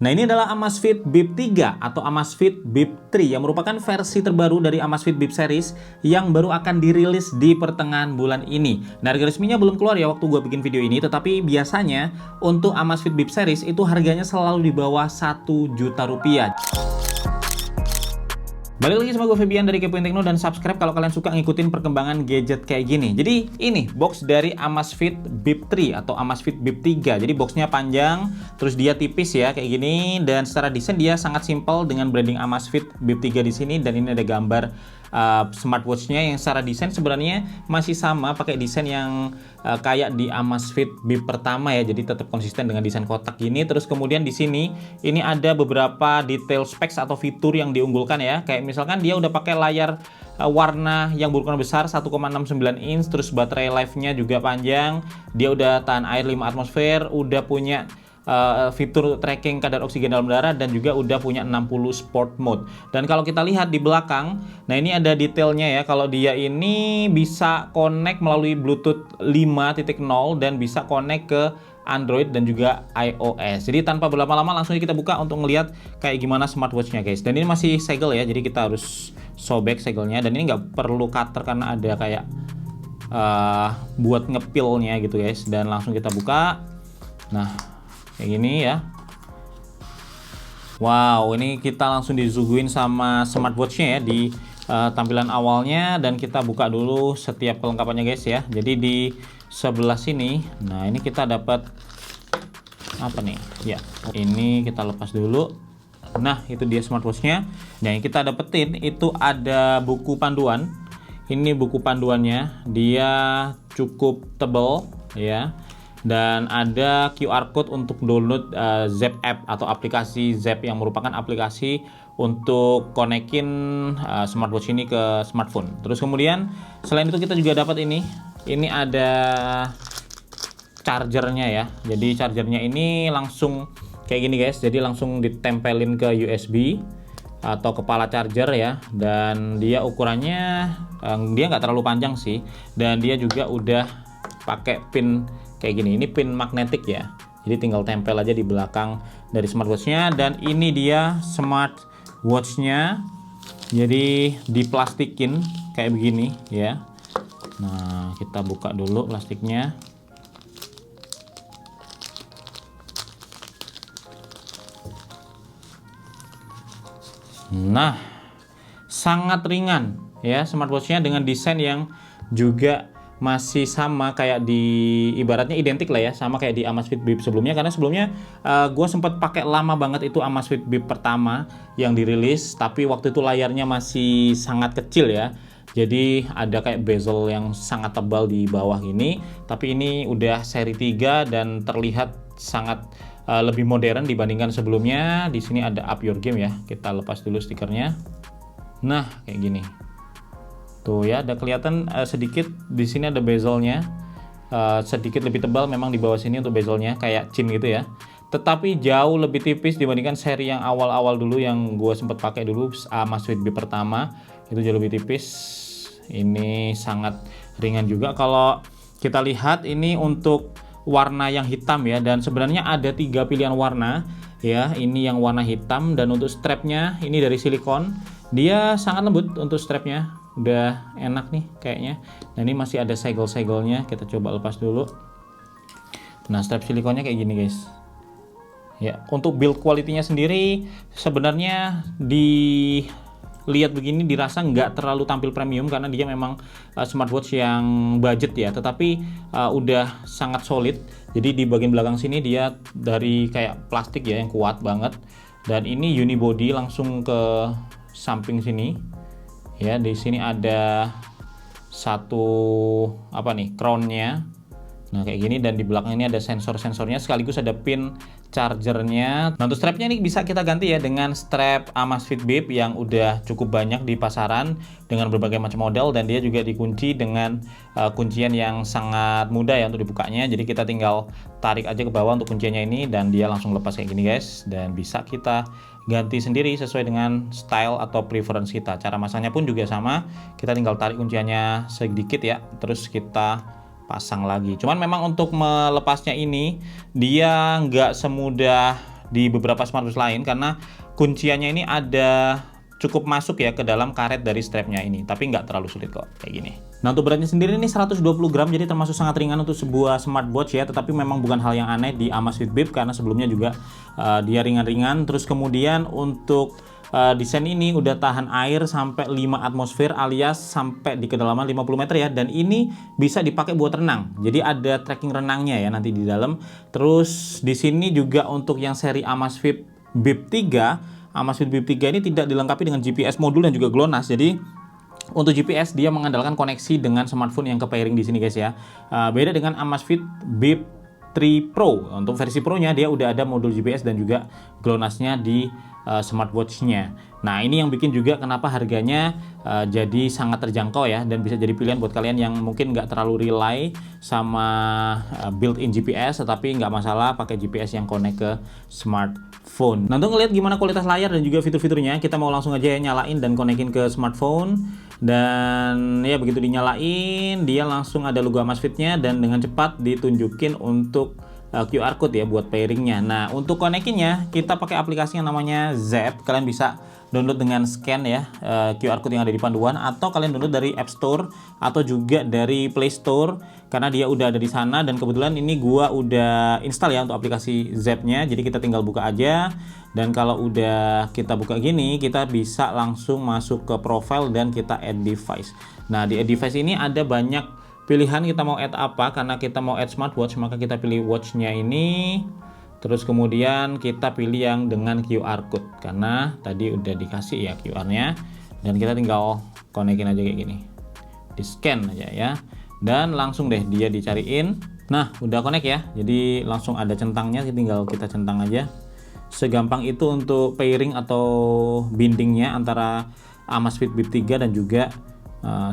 Nah, ini adalah Amazfit Bip 3 atau Amazfit Bip 3 yang merupakan versi terbaru dari Amazfit Bip series yang baru akan dirilis di pertengahan bulan ini. Nah, harga resminya belum keluar ya waktu gue bikin video ini, tetapi biasanya untuk Amazfit Bip series itu harganya selalu di bawah 1 juta rupiah. Balik lagi sama gue Febian dari Kepoin Tekno, dan subscribe kalau kalian suka ngikutin perkembangan gadget kayak gini. Jadi ini box dari Amazfit Bip 3 atau Amazfit Bip 3. Jadi boxnya panjang, terus dia tipis ya kayak gini, dan secara desain dia sangat simpel dengan branding Amazfit Bip 3 di sini, dan ini ada gambar smartwatchnya yang secara desain sebenarnya masih sama, pakai desain yang kayak di Amazfit Bip pertama ya, jadi tetap konsisten dengan desain kotak gini. Terus kemudian di sini ini ada beberapa detail specs atau fitur yang diunggulkan ya, kayak misalkan dia udah pakai layar warna yang berukuran besar 1,69 inch, terus baterai life-nya juga panjang, dia udah tahan air 5 atmosfer, udah punya fitur tracking kadar oksigen dalam darah, dan juga udah punya 60 sport mode. Dan kalau kita lihat di belakang, nah ini ada detailnya ya, kalau dia ini bisa connect melalui Bluetooth 5.0 dan bisa connect ke Android dan juga iOS. Jadi tanpa berlama-lama langsung kita buka untuk ngelihat kayak gimana smartwatchnya guys. Dan ini masih segel ya, jadi kita harus sobek segelnya, dan ini nggak perlu cutter karena ada kayak buat ngepilnya gitu guys. Dan langsung kita buka. Nah kayak gini ya. Wow, ini kita langsung disuguhin sama smartwatchnya ya di tampilan awalnya, dan kita buka dulu setiap kelengkapannya guys ya. Jadi di sebelah sini, nah ini kita dapat apa nih ya, ini kita lepas dulu. Nah itu dia smartwatchnya. Nah yang kita dapetin itu ada buku panduan. Ini buku panduannya, dia cukup tebal ya, dan ada QR code untuk download Zepp app atau aplikasi Zepp yang merupakan aplikasi untuk konekin smartwatch ini ke smartphone. Terus kemudian selain itu kita juga dapat ini ada chargernya ya. Jadi chargernya ini langsung kayak gini guys, jadi langsung ditempelin ke USB atau kepala charger ya, dan dia ukurannya dia nggak terlalu panjang sih, dan dia juga udah pakai pin kayak gini. Ini pin magnetik ya, jadi tinggal tempel aja di belakang dari smartwatchnya. Dan ini dia smartwatchnya, jadi diplastikin kayak begini ya. Nah kita buka dulu plastiknya. Nah sangat ringan ya smartwatchnya, dengan desain yang juga masih sama kayak di, ibaratnya identik lah ya, sama kayak di Amazfit Bip sebelumnya. Karena sebelumnya gue sempat pakai lama banget itu Amazfit Bip pertama yang dirilis, tapi waktu itu layarnya masih sangat kecil ya, jadi ada kayak bezel yang sangat tebal di bawah gini. Tapi ini udah seri 3 dan terlihat sangat lebih modern dibandingkan sebelumnya. Di sini ada Up Your Game ya, kita lepas dulu stikernya. Nah kayak gini tuh ya, ada kelihatan sedikit di sini ada bezelnya, sedikit lebih tebal memang di bawah sini untuk bezelnya, kayak chin gitu ya, tetapi jauh lebih tipis dibandingkan seri yang awal-awal dulu yang gue sempat pakai dulu Amazfit Bip pertama, itu jauh lebih tipis. Ini sangat ringan juga. Kalau kita lihat ini untuk warna yang hitam ya, dan sebenarnya ada 3 pilihan warna ya. Ini yang warna hitam, dan untuk strapnya ini dari silikon, dia sangat lembut untuk strapnya, udah enak nih kayaknya. Nah ini masih ada segel-segelnya, kita coba lepas dulu. Nah strap silikonnya kayak gini guys ya. Untuk build quality-nya sendiri sebenarnya dilihat begini dirasa nggak terlalu tampil premium, karena dia memang smartwatch yang budget ya, tetapi udah sangat solid. Jadi di bagian belakang sini dia dari kayak plastik ya yang kuat banget, dan ini unibody langsung ke samping sini ya. Di sini ada satu apa nih, crownnya. Nah kayak gini, dan di belakang ini ada sensor-sensornya, sekaligus ada pin chargernya. Nah untuk strapnya ini bisa kita ganti ya dengan strap Amazfit Bip yang udah cukup banyak di pasaran dengan berbagai macam model, dan dia juga dikunci dengan kuncian yang sangat mudah ya untuk dibukanya. Jadi kita tinggal tarik aja ke bawah untuk kunciannya ini, dan dia langsung lepas kayak gini guys, dan bisa kita ganti sendiri sesuai dengan style atau preference kita. Cara masangnya pun juga sama, kita tinggal tarik kunciannya sedikit ya, terus kita pasang lagi. Cuman memang untuk melepasnya ini dia nggak semudah di beberapa smartwatch lain karena kunciannya ini ada cukup masuk ya ke dalam karet dari strapnya ini, tapi nggak terlalu sulit kok kayak gini. Nah, untuk beratnya sendiri ini 120 gram, jadi termasuk sangat ringan untuk sebuah smartwatch ya, tetapi memang bukan hal yang aneh di Amazfit Bip karena sebelumnya juga dia ringan-ringan. Terus kemudian untuk desain ini udah tahan air sampai 5 atmosfer alias sampai di kedalaman 50 meter ya, dan ini bisa dipakai buat renang. Jadi ada tracking renangnya ya nanti di dalam. Terus di sini juga untuk yang seri Amazfit Bip 3, Amazfit Bip 3 ini tidak dilengkapi dengan GPS modul dan juga GLONASS. Jadi untuk GPS dia mengandalkan koneksi dengan smartphone yang ke pairing di sini guys ya. Beda dengan Amazfit Bip 3 Pro. Untuk versi Pro-nya dia udah ada modul GPS dan juga GLONASS-nya di smartwatch-nya. Nah, ini yang bikin juga kenapa harganya jadi sangat terjangkau ya, dan bisa jadi pilihan buat kalian yang mungkin nggak terlalu rely sama built-in GPS, tetapi nggak masalah pakai GPS yang connect ke smartphone. Nah, untuk ngeliat gimana kualitas layar dan juga fitur-fiturnya, kita mau langsung aja ya nyalain dan konekin ke smartphone. Dan ya begitu dinyalain, dia langsung ada logo Amazfit-nya dan dengan cepat ditunjukin untuk QR code ya buat pairingnya. Nah, untuk konekinnya kita pakai aplikasi yang namanya Z. Kalian bisa download dengan scan ya QR code yang ada di panduan, atau kalian download dari App Store atau juga dari Play Store karena dia udah ada di sana. Dan kebetulan ini gua udah install ya untuk aplikasi Z-nya. Jadi kita tinggal buka aja, dan kalau udah kita buka gini kita bisa langsung masuk ke profile dan kita add device. Nah, di add device ini ada banyak pilihan kita mau add apa. Karena kita mau add smartwatch, maka kita pilih watch-nya ini. Terus kemudian kita pilih yang dengan QR code karena tadi udah dikasih ya QR-nya, dan kita tinggal konekin aja kayak gini. Di scan aja ya. Dan langsung deh dia dicariin. Nah, udah connect ya. Jadi langsung ada centangnya, tinggal kita centang aja. Segampang itu untuk pairing atau bindingnya antara Amazfit Bip 3 dan juga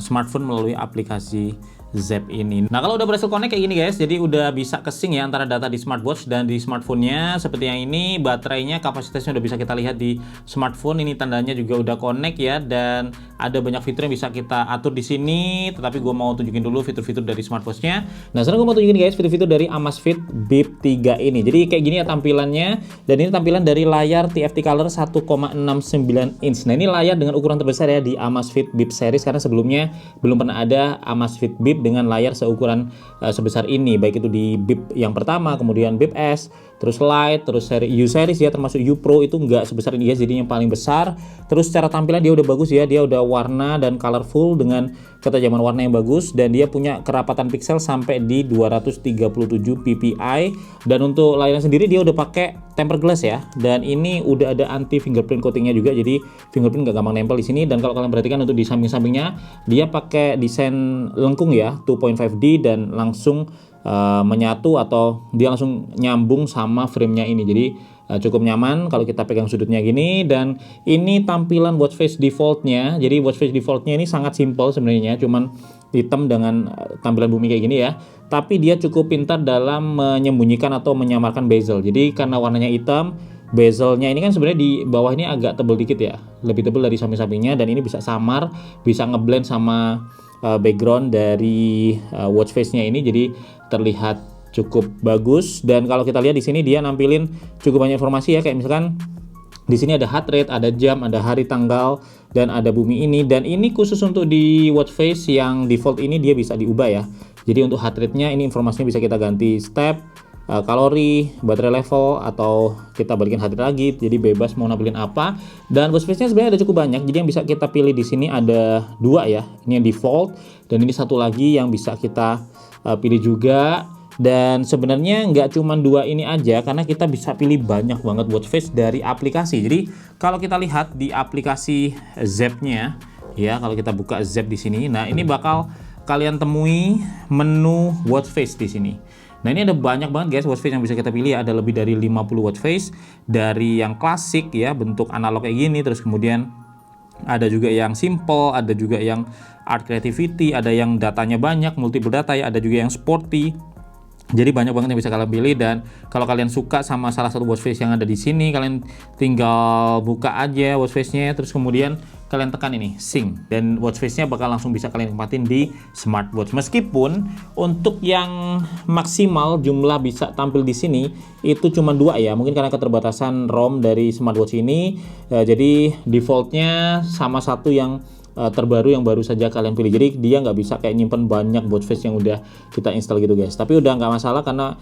smartphone melalui aplikasi Zep ini. Nah, kalau udah berhasil connect kayak gini guys, jadi udah bisa kesync ya antara data di smartwatch dan di smartphone-nya. Seperti yang ini, baterainya kapasitasnya udah bisa kita lihat di smartphone. Ini tandanya juga udah connect ya, dan ada banyak fitur yang bisa kita atur di sini. Tetapi gue mau tunjukin dulu fitur-fitur dari smartwatch-nya. Nah, sekarang gue mau tunjukin guys fitur-fitur dari Amazfit Bip 3 ini. Jadi kayak gini ya tampilannya, dan ini tampilan dari layar TFT Color 1,69 inch. Nah, ini layar dengan ukuran terbesar ya di Amazfit Bip series, karena sebelumnya belum pernah ada Amazfit Bip dengan layar seukuran sebesar ini, baik itu di Bip yang pertama, kemudian Bip S, terus Lite, terus seri U series ya, termasuk U Pro itu nggak sebesar ini guys, jadi yang paling besar. Terus secara tampilan dia udah bagus ya, dia udah warna dan colorful dengan ketajaman warna yang bagus, dan dia punya kerapatan pixel sampai di 237 ppi. Dan untuk layarnya sendiri dia udah pakai tempered glass ya, dan ini udah ada anti fingerprint coatingnya juga, jadi fingerprint nggak gampang nempel di sini. Dan kalau kalian perhatikan untuk di samping-sampingnya dia pakai desain lengkung ya, 2.5D, dan langsung menyatu atau dia langsung nyambung sama frame-nya ini. Jadi cukup nyaman kalau kita pegang sudutnya gini. Dan ini tampilan watch face default-nya. Jadi watch face default-nya ini sangat simple sebenarnya, cuman hitam dengan tampilan bumi kayak gini ya. Tapi dia cukup pintar dalam menyembunyikan atau menyamarkan bezel. Jadi karena warnanya hitam, bezelnya ini kan sebenarnya di bawah ini agak tebel dikit ya, lebih tebel dari samping-sampingnya, dan ini bisa samar, bisa ngeblend sama background dari watch face-nya ini, jadi terlihat cukup bagus. Dan kalau kita lihat di sini dia nampilin cukup banyak informasi ya, kayak misalkan di sini ada heart rate, ada jam, ada hari, tanggal, dan ada bumi ini. Dan ini khusus untuk di watch face yang default ini dia bisa diubah ya. Jadi untuk heart rate-nya ini informasinya bisa kita ganti step, kalori, baterai level, atau kita balikin heart rate lagi. Jadi bebas mau nampilin apa. Dan watch face-nya sebenarnya ada cukup banyak. Jadi yang bisa kita pilih di sini ada 2 ya. Ini yang default, dan ini satu lagi yang bisa kita pilih juga. Dan sebenarnya nggak cuma 2 ini aja, karena kita bisa pilih banyak banget watch face dari aplikasi. Jadi kalau kita lihat di aplikasi Zep-nya ya, kalau kita buka Zep di sini, nah ini bakal kalian temui menu watch face di sini. Nah, ini ada banyak banget guys watch face yang bisa kita pilih. Ada lebih dari 50 watch face, dari yang klasik ya, bentuk analog kayak gini, terus kemudian ada juga yang simple, ada juga yang art creativity, ada yang datanya banyak, multiple data ya, ada juga yang sporty. Jadi banyak banget yang bisa kalian pilih. Dan kalau kalian suka sama salah satu watch face yang ada di sini, kalian tinggal buka aja watch face-nya, terus kemudian kalian tekan ini sync, dan watch face-nya bakal langsung bisa kalian nikmatin di smartwatch. Meskipun untuk yang maksimal jumlah bisa tampil di sini itu cuma 2 ya, mungkin karena keterbatasan ROM dari smartwatch ini. Jadi defaultnya sama satu yang terbaru yang baru saja kalian pilih. Jadi dia nggak bisa kayak nyimpen banyak watch face yang udah kita install gitu guys. Tapi udah nggak masalah karena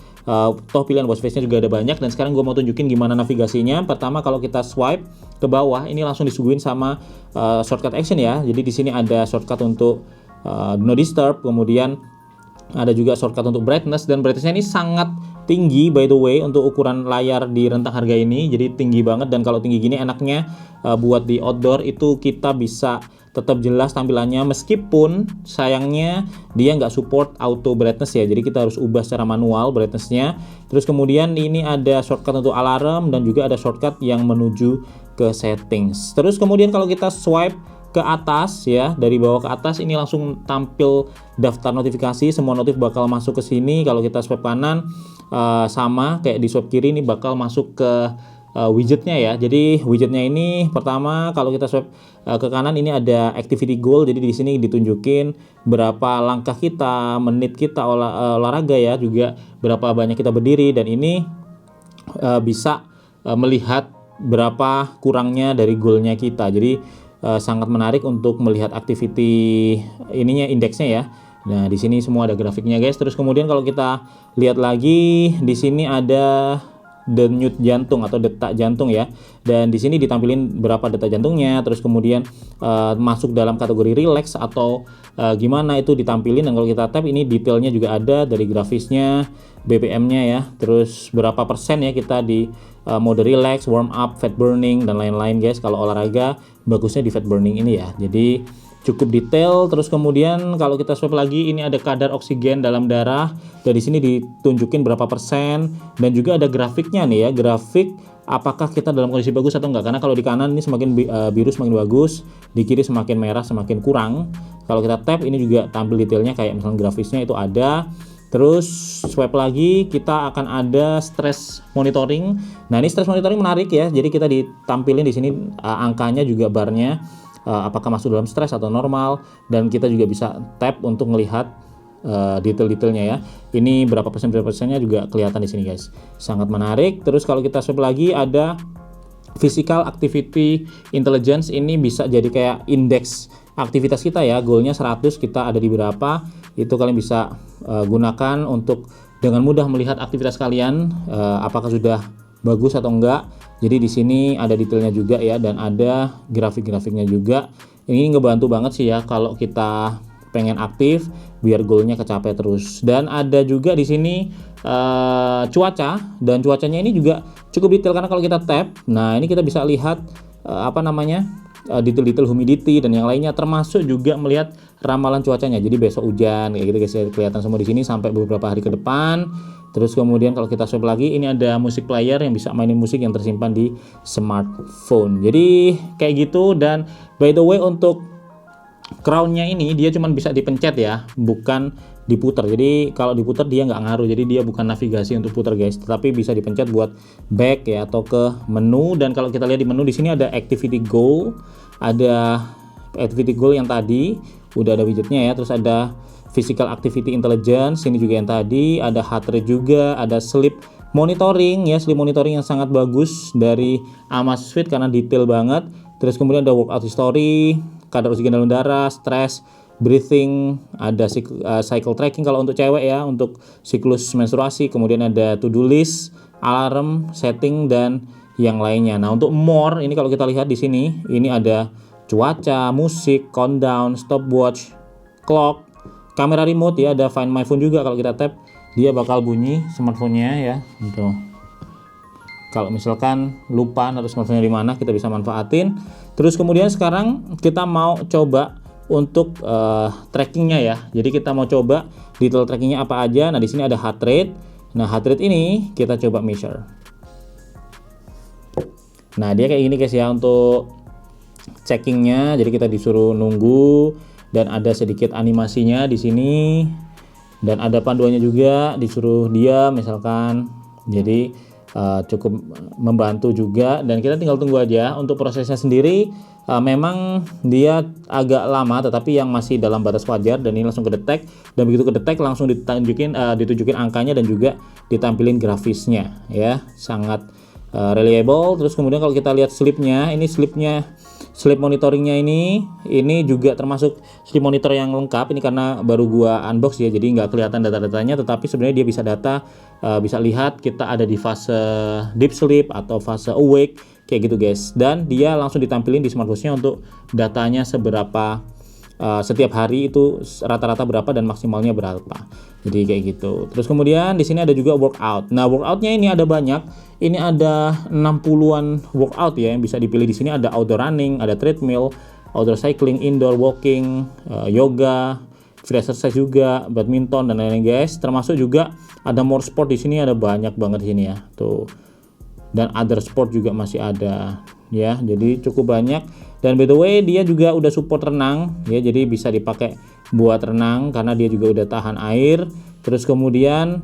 toh pilihan watch face-nya juga ada banyak. Dan sekarang gue mau tunjukin gimana navigasinya. Pertama kalau kita swipe ke bawah ini langsung disuguhin sama shortcut action ya. Jadi di sini ada shortcut untuk do not disturb, kemudian ada juga shortcut untuk brightness, dan brightness-nya ini sangat tinggi by the way untuk ukuran layar di rentang harga ini. Jadi tinggi banget, dan kalau tinggi gini enaknya buat di outdoor itu kita bisa tetap jelas tampilannya, meskipun sayangnya dia nggak support auto brightness ya, jadi kita harus ubah secara manual brightness-nya. Terus kemudian ini ada shortcut untuk alarm dan juga ada shortcut yang menuju ke settings. Terus kemudian kalau kita swipe ke atas ya, dari bawah ke atas ini langsung tampil daftar notifikasi, semua notif bakal masuk ke sini. Kalau kita swipe kanan sama kayak di swipe kiri, ini bakal masuk ke widgetnya ya. Jadi widgetnya ini pertama kalau kita swipe ke kanan ini ada activity goal. Jadi di sini ditunjukin berapa langkah kita, menit kita olahraga ya, juga berapa banyak kita berdiri, dan ini bisa melihat berapa kurangnya dari goalnya kita. Jadi sangat menarik untuk melihat activity ininya, indeksnya ya. Nah, di sini semua ada grafiknya guys. Terus kemudian kalau kita lihat lagi di sini ada denyut jantung atau detak jantung ya, dan di sini ditampilin berapa detak jantungnya. Terus kemudian masuk dalam kategori relax atau gimana itu ditampilin, dan kalau kita tap ini detailnya juga ada dari grafisnya, BPM-nya ya, terus berapa persen ya kita di mode relax, warm up, fat burning dan lain-lain guys. Kalau olahraga bagusnya di fat burning ini ya, jadi cukup detail. Terus kemudian kalau kita swipe lagi ini ada kadar oksigen dalam darah, dan di sini ditunjukin berapa persen, dan juga ada grafiknya nih ya, grafik apakah kita dalam kondisi bagus atau enggak. Karena kalau di kanan ini semakin biru semakin bagus, di kiri semakin merah semakin kurang. Kalau kita tap ini juga tampil detailnya kayak misalnya grafisnya itu ada. Terus swipe lagi kita akan ada stress monitoring. Nah, ini stress monitoring menarik ya. Jadi kita ditampilin di sini angkanya juga barnya, apakah masuk dalam stres atau normal, dan kita juga bisa tap untuk melihat detail-detailnya ya. Ini berapa persennya juga kelihatan di sini guys. Sangat menarik. Terus kalau kita swipe lagi ada physical activity intelligence. Ini bisa jadi kayak indeks aktivitas kita ya. Goalnya 100, kita ada di berapa. Itu kalian bisa gunakan untuk dengan mudah melihat aktivitas kalian apakah sudah bagus atau enggak. Jadi di sini ada detailnya juga ya, dan ada grafik-grafiknya juga. Ini ngebantu banget sih ya kalau kita pengen aktif biar goalnya kecapai terus. Dan ada juga di sini cuaca, dan cuacanya ini juga cukup detail karena kalau kita tap, nah ini kita bisa lihat detail-detail humidity dan yang lainnya, termasuk juga melihat ramalan cuacanya. Jadi besok hujan kayak gitu guys, kelihatan semua di sini sampai beberapa hari ke depan. Terus kemudian kalau kita swipe lagi ini ada music player yang bisa mainin musik yang tersimpan di smartphone. Jadi kayak gitu. Dan by the way untuk crown-nya ini dia cuma bisa dipencet ya, bukan diputar. Jadi kalau diputar dia nggak ngaruh, jadi dia bukan navigasi untuk putar guys, tetapi bisa dipencet buat back ya atau ke menu. Dan kalau kita lihat di menu di sini ada activity goal, yang tadi udah ada widgetnya ya. Terus ada physical activity intelligence, ini juga yang tadi, ada heart rate juga, ada sleep monitoring ya, sleep monitoring yang sangat bagus dari Amazfit karena detail banget. Terus kemudian ada workout history, kadar oksigen dalam darah, stress, breathing, ada cycle tracking kalau untuk cewek ya, untuk siklus menstruasi. Kemudian ada to do list, alarm, setting dan yang lainnya. Nah, untuk more ini kalau kita lihat di sini, ini ada cuaca, musik, countdown, stopwatch, clock, kamera remote ya, ada find my phone juga. Kalau kita tap dia bakal bunyi smartphone-nya ya. Gitu. Kalau misalkan lupa naruh smartphone di mana, kita bisa manfaatin. Terus kemudian sekarang kita mau coba untuk trackingnya ya. Jadi kita mau coba detail trackingnya apa aja. Nah, di sini ada heart rate. Nah, heart rate ini kita coba measure. Nah, dia kayak gini guys ya untuk checkingnya. Jadi kita disuruh nunggu dan ada sedikit animasinya di sini. Dan ada panduannya juga, disuruh diam misalkan. Jadi cukup membantu juga, dan kita tinggal tunggu aja. Untuk prosesnya sendiri memang dia agak lama, tetapi yang masih dalam batas wajar, dan ini langsung kedetek, dan begitu kedetek langsung ditunjukin angkanya dan juga ditampilin grafisnya ya, sangat reliable. Terus kemudian kalau kita lihat slipnya, ini sleep monitoringnya ini juga termasuk sleep monitor yang lengkap. Ini karena baru gua unbox ya, jadi nggak kelihatan data-datanya, tetapi sebenarnya dia bisa bisa lihat kita ada di fase deep sleep atau fase awake kayak gitu guys. Dan dia langsung ditampilin di smartwatch-nya untuk datanya seberapa setiap hari itu rata-rata berapa dan maksimalnya berapa. Jadi kayak gitu. Terus kemudian di sini ada juga workout. Nah, workoutnya ini ada banyak. Ini ada 60-an workout ya yang bisa dipilih di sini. Ada outdoor running, ada treadmill, outdoor cycling, indoor walking, yoga, free exercise juga, badminton dan lain-lain guys. Termasuk juga ada more sport di sini, ada banyak banget di sini ya. Tuh. Dan other sport juga masih ada ya, jadi cukup banyak. Dan by the way dia juga udah support renang ya, jadi bisa dipakai buat renang karena dia juga udah tahan air. Terus kemudian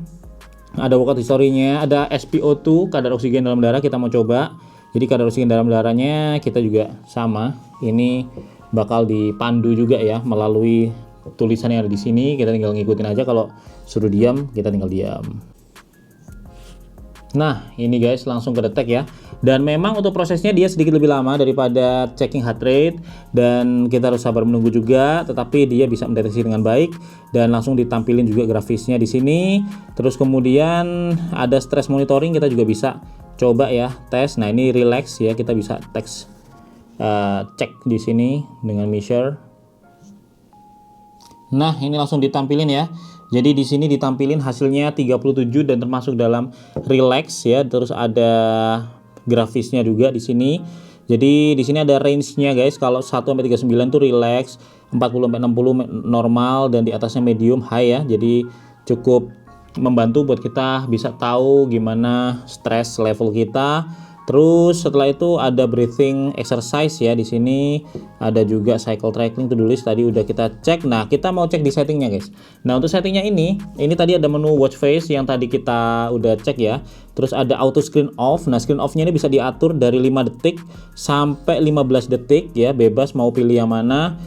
ada workout history-nya, ada SpO2 kadar oksigen dalam darah, kita mau coba. Jadi kadar oksigen dalam darahnya kita juga sama, ini bakal dipandu juga ya melalui tulisan yang ada di sini. Kita tinggal ngikutin aja, kalau suruh diam kita tinggal diam. Nah ini guys langsung kedetek ya, dan memang untuk prosesnya dia sedikit lebih lama daripada checking heart rate, dan kita harus sabar menunggu juga, tetapi dia bisa mendeteksi dengan baik dan langsung ditampilin juga grafisnya di sini. Terus kemudian ada stress monitoring, kita juga bisa coba ya tes. Nah ini relax ya, kita bisa cek di sini dengan measure. Nah ini langsung ditampilin ya. Jadi di sini ditampilin hasilnya 37 dan termasuk dalam relax ya. Terus ada grafisnya juga di sini. Jadi di sini ada range-nya guys. Kalau 1 sampai 39 tuh relax, 40 sampai 60 normal, dan di atasnya medium high ya. Jadi cukup membantu buat kita bisa tahu gimana stress level kita. Terus setelah itu ada breathing exercise ya, di sini ada juga cycle tracking to do list, tadi udah kita cek. Nah kita mau cek di settingnya guys. Nah untuk settingnya ini tadi ada menu watch face yang tadi kita udah cek ya. Terus ada auto screen off. Nah screen off nya ini bisa diatur dari 5 detik sampai 15 detik ya, bebas mau pilih yang mana.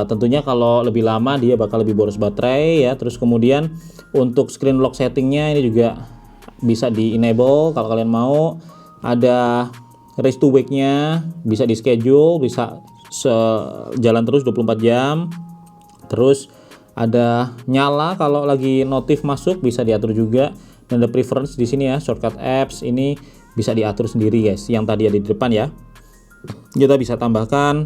Tentunya kalau lebih lama dia bakal lebih boros baterai ya. Terus kemudian untuk screen lock settingnya ini juga bisa di enable kalau kalian mau. Ada race to wake-nya, bisa di schedule, bisa jalan terus 24 jam. Terus ada nyala kalau lagi notif masuk, bisa diatur juga. Dan ada preference di sini ya, shortcut apps ini bisa diatur sendiri guys. Yang tadi ada di depan ya. Kita bisa tambahkan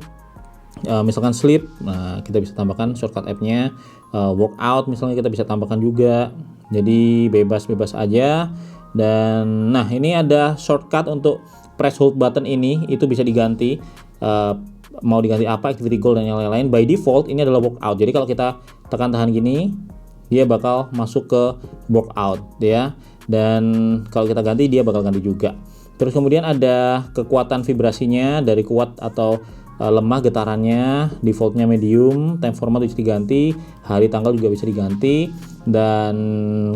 misalkan sleep, nah kita bisa tambahkan shortcut app-nya. Workout misalnya kita bisa tambahkan juga. Jadi bebas-bebas aja. Dan nah ini ada shortcut untuk press hold button, ini itu bisa diganti, mau diganti apa, activity goal dan yang lain-lain. By default ini adalah workout, jadi kalau kita tekan tahan gini dia bakal masuk ke workout ya, dan kalau kita ganti dia bakal ganti juga. Terus kemudian ada kekuatan vibrasinya, dari kuat atau lemah getarannya, defaultnya medium, time format bisa diganti, hari tanggal juga bisa diganti. Dan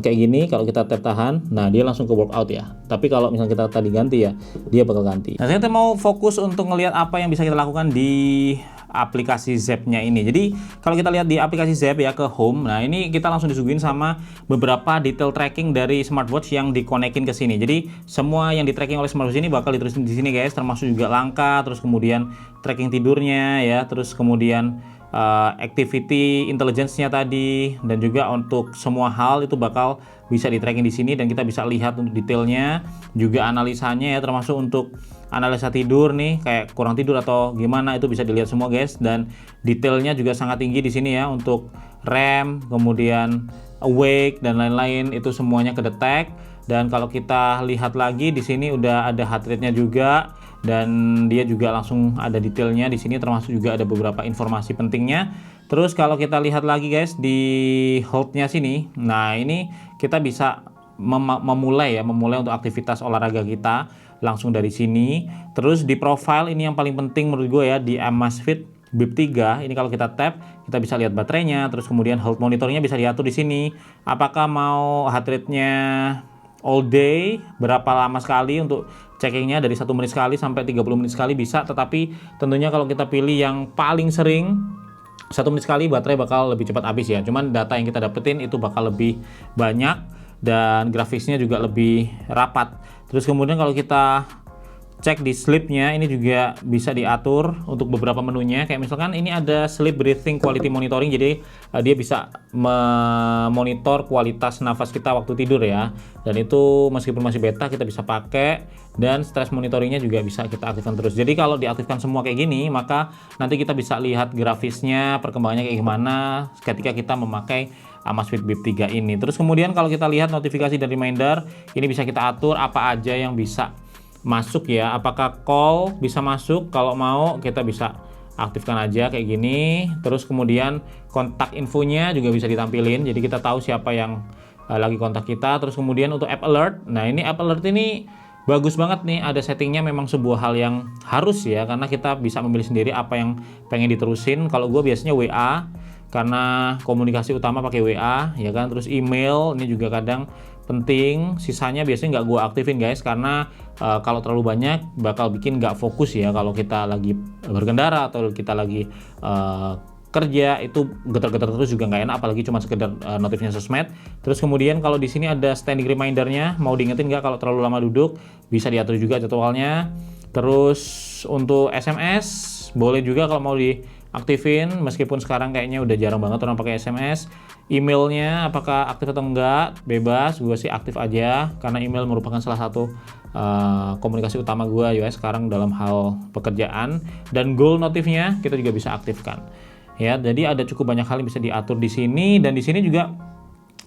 kayak gini kalau kita tap tahan, nah dia langsung ke workout ya. Tapi kalau misalnya kita tadi ganti ya, dia bakal ganti. Nah kita mau fokus untuk ngelihat apa yang bisa kita lakukan di aplikasi Zepp-nya ini. Jadi kalau kita lihat di aplikasi Zepp ya, ke home, nah ini kita langsung disuguhin sama beberapa detail tracking dari smartwatch yang dikonekin ke sini. Jadi semua yang di tracking oleh smartwatch ini bakal ditulisin di sini guys, termasuk juga langkah, terus kemudian tracking tidurnya ya, terus kemudian activity intelligence-nya tadi, dan juga untuk semua hal itu bakal bisa di tracking di sini, dan kita bisa lihat untuk detailnya, juga analisanya ya, termasuk untuk analisa tidur nih, kayak kurang tidur atau gimana, itu bisa dilihat semua guys. Dan detailnya juga sangat tinggi di sini ya, untuk REM, kemudian awake dan lain-lain, itu semuanya kedetek. Dan kalau kita lihat lagi di sini udah ada heart rate-nya juga, dan dia juga langsung ada detailnya di sini, termasuk juga ada beberapa informasi pentingnya. Terus kalau kita lihat lagi guys di hold-nya sini, nah ini kita bisa memulai untuk aktivitas olahraga kita langsung dari sini. Terus di profile ini yang paling penting menurut gue ya, di Amazfit Bip 3 ini kalau kita tap kita bisa lihat baterainya, terus kemudian health monitornya bisa diatur di sini. Apakah mau heart rate-nya all day, berapa lama sekali untuk checkingnya dari 1 menit sekali sampai 30 menit sekali bisa, tetapi tentunya kalau kita pilih yang paling sering 1 menit sekali, baterai bakal lebih cepat habis ya. Cuman data yang kita dapetin itu bakal lebih banyak dan grafisnya juga lebih rapat. Terus kemudian kalau kita cek di sleep-nya, ini juga bisa diatur untuk beberapa menunya. Kayak misalkan ini ada sleep breathing quality monitoring, jadi dia bisa memonitor kualitas nafas kita waktu tidur ya. Dan itu meskipun masih beta kita bisa pakai, dan stress monitoringnya juga bisa kita aktifkan terus. Jadi kalau diaktifkan semua kayak gini, maka nanti kita bisa lihat grafisnya, perkembangannya kayak gimana ketika kita memakai Amazfit Bip 3 ini. Terus kemudian kalau kita lihat notifikasi dan reminder, ini bisa kita atur apa aja yang bisa masuk ya, apakah call bisa masuk, kalau mau kita bisa aktifkan aja kayak gini. Terus kemudian kontak infonya juga bisa ditampilin, jadi kita tahu siapa yang lagi kontak kita. Terus kemudian untuk app alert, nah ini app alert ini bagus banget nih, ada settingnya, memang sebuah hal yang harus ya, karena kita bisa memilih sendiri apa yang pengen diterusin. Kalau gue biasanya WA, karena komunikasi utama pakai WA ya kan. Terus email ini juga kadang penting, sisanya biasanya nggak gue aktifin guys, karena kalau terlalu banyak bakal bikin nggak fokus ya. Kalau kita lagi berkendara atau kita lagi kerja, itu getar-getar terus juga nggak enak, apalagi cuma sekedar notifnya sosmed. Terus kemudian kalau di sini ada standing remindernya, mau diingetin nggak kalau terlalu lama duduk, bisa diatur juga jadwalnya. Terus untuk SMS boleh juga kalau mau diaktifin, meskipun sekarang kayaknya udah jarang banget orang pakai SMS. Emailnya apakah aktif atau enggak, bebas, gue sih aktif aja karena email merupakan salah satu komunikasi utama gue ya sekarang dalam hal pekerjaan. Dan goal notifnya kita juga bisa aktifkan ya. Jadi ada cukup banyak hal yang bisa diatur di sini. Dan di sini juga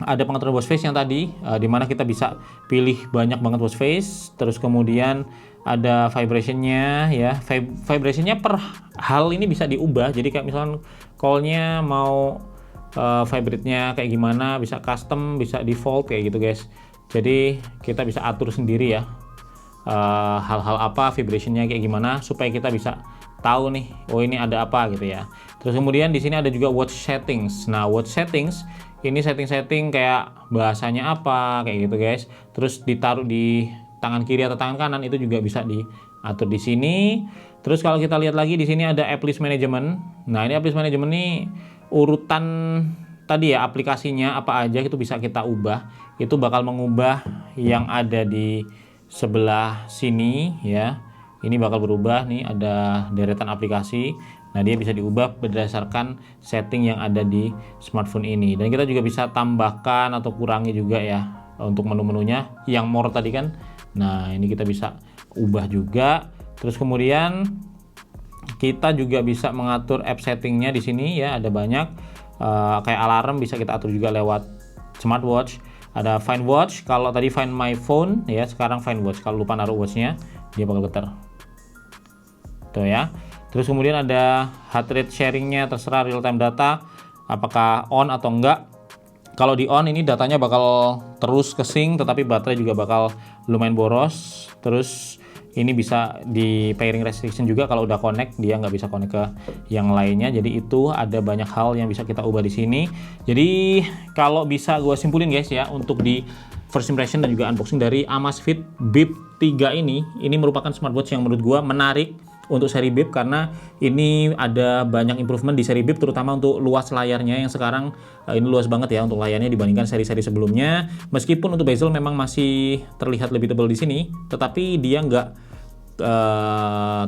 ada pengaturan watch face yang tadi, dimana kita bisa pilih banyak banget watch face. Terus kemudian ada vibrationnya ya, vibrationnya per hal ini bisa diubah. Jadi kayak misalnya callnya mau vibrate-nya kayak gimana, bisa custom, bisa default kayak gitu guys. Jadi kita bisa atur sendiri ya, hal-hal apa, vibrationnya kayak gimana, supaya kita bisa tahu nih, oh ini ada apa gitu ya. Terus kemudian di sini ada juga watch settings. Nah watch settings ini setting-setting kayak bahasanya apa kayak gitu guys. Terus ditaruh di tangan kiri atau tangan kanan, itu juga bisa diatur di sini. Terus kalau kita lihat lagi di sini ada app list management. Nah ini app list management ini urutan tadi ya, aplikasinya apa aja itu bisa kita ubah. Itu bakal mengubah yang ada di sebelah sini ya. Ini bakal berubah nih, ada deretan aplikasi. Nah dia bisa diubah berdasarkan setting yang ada di smartphone ini. Dan kita juga bisa tambahkan atau kurangi juga ya untuk menu-menunya. Yang more tadi kan, nah ini kita bisa ubah juga. Terus kemudian kita juga bisa mengatur app settingnya di sini ya, ada banyak kayak alarm bisa kita atur juga lewat smartwatch. Ada Find Watch, kalau tadi Find My Phone ya, sekarang Find Watch. Kalau lupa naruh watchnya dia bakal getar tuh ya. Terus kemudian ada heart rate sharingnya, terserah real time data apakah on atau enggak. Kalau di on ini datanya bakal terus ke-sync, tetapi baterai juga bakal lumayan boros. Terus ini bisa di pairing restriction juga, kalau udah connect dia nggak bisa connect ke yang lainnya. Jadi itu ada banyak hal yang bisa kita ubah di sini. Jadi kalau bisa gue simpulin guys ya, untuk di first impression dan juga unboxing dari Amazfit Bip 3 ini merupakan smartwatch yang menurut gue menarik untuk seri Bip, karena ini ada banyak improvement di seri Bip, terutama untuk luas layarnya yang sekarang ini luas banget ya untuk layarnya dibandingkan seri-seri sebelumnya. Meskipun untuk bezel memang masih terlihat lebih tebal di sini, tetapi dia nggak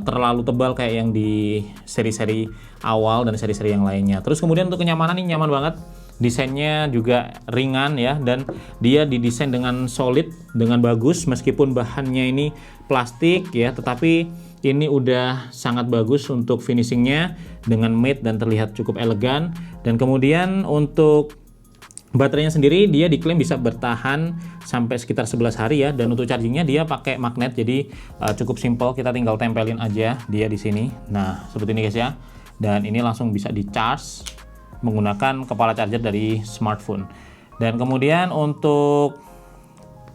terlalu tebal kayak yang di seri-seri awal dan seri-seri yang lainnya. Terus kemudian untuk kenyamanan ini nyaman banget. Desainnya juga ringan ya, dan dia didesain dengan solid, dengan bagus, meskipun bahannya ini plastik ya, tetapi ini udah sangat bagus untuk finishingnya dengan matte dan terlihat cukup elegan. Dan kemudian untuk baterainya sendiri dia diklaim bisa bertahan sampai sekitar 11 hari ya, dan untuk chargingnya dia pakai magnet, jadi cukup simple, kita tinggal tempelin aja dia di sini. Nah seperti ini guys ya, dan ini langsung bisa di charge menggunakan kepala charger dari smartphone. Dan kemudian untuk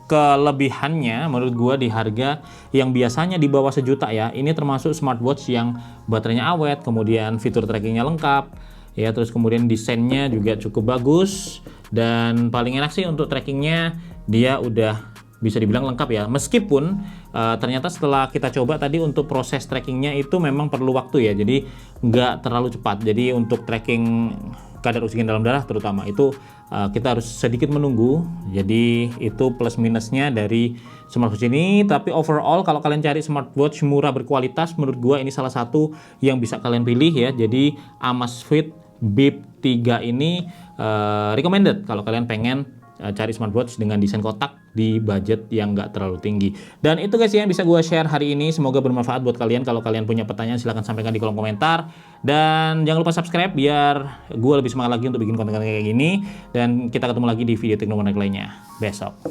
kelebihannya menurut gua di harga yang biasanya di bawah sejuta ya, ini termasuk smartwatch yang baterainya awet, kemudian fitur trackingnya lengkap ya, terus kemudian desainnya juga cukup bagus, dan paling enak sih untuk trackingnya dia udah bisa dibilang lengkap ya. Meskipun ternyata setelah kita coba tadi untuk proses trackingnya itu memang perlu waktu ya, jadi nggak terlalu cepat. Jadi untuk tracking kadar oksigen dalam darah terutama itu kita harus sedikit menunggu. Jadi itu plus minusnya dari smartwatch ini. Tapi overall kalau kalian cari smartwatch murah berkualitas, menurut gua ini salah satu yang bisa kalian pilih ya. Jadi Amazfit Bip 3 ini recommended kalau kalian pengen cari smartwatch dengan desain kotak di budget yang nggak terlalu tinggi. Dan itu guys yang bisa gue share hari ini. Semoga bermanfaat buat kalian. Kalau kalian punya pertanyaan silahkan sampaikan di kolom komentar. Dan jangan lupa subscribe biar gue lebih semangat lagi untuk bikin konten-konten kayak gini. Dan kita ketemu lagi di video teknologi lainnya besok.